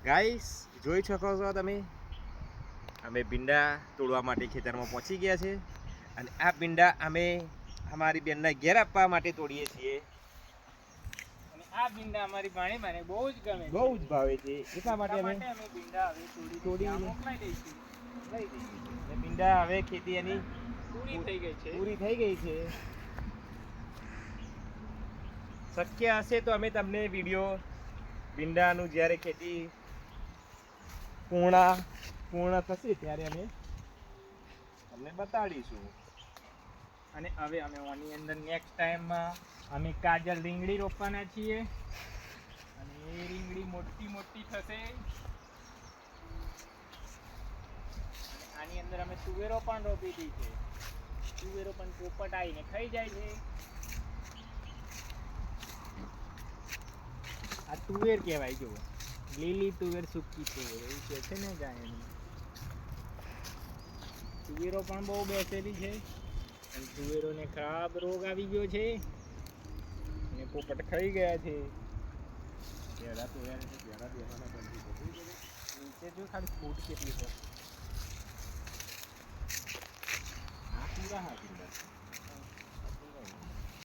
Guys જોઈ શકો છો તમે, અમે ભીંડા તોડવા માટે ખેતરમાં પહોંચી ગયા છે અને આ ભીંડા અમે અમારી બેનના ઘેર આપવા માટે તોડીએ છીએ. અને આ ભીંડા અમારી ભાણીમાને બહુ જ ગમે છે. બહુ જ ભાવે છે, એટલા માટે અમે ભીંડા હવે તોડીને મોકલાઈ દઈશું. ભીંડા હવે ખેતી એની પૂરી થઈ ગઈ છે. પૂરી થઈ ગઈ છે. શક્ય હશે તો અમે તમને વિડીયો ભીંડાનું જ્યારે ખેતી પૂર્ણ થશે ત્યારે અમે તમને બતાડીશું. અને હવે અમે આની અંદર નેક્સ્ટ ટાઈમમાં અમે કાજલ રીંગણી રોપવાના છીએ અને એ રીંગણી મોટી મોટી થશે. અને આની અંદર અમે તુવેરો પણ રોપી દી છે. તુવેરો પણ પોપટ આવીને ખાઈ જાય છે. આ તુવેર કહેવાય, જો લીલી તુવેર સૂકી તુવેર એવું કહે છે ને ગાયનું. તુવેરો પણ બહુ બેસેલી છે અને તુવેરોને ખરાબ રોગ આવી ગયો છે અને પોપટ ખાઈ ગયા છે. નીચે જો ખાલી ફૂટ કેટલી છે. આ પૂરા હા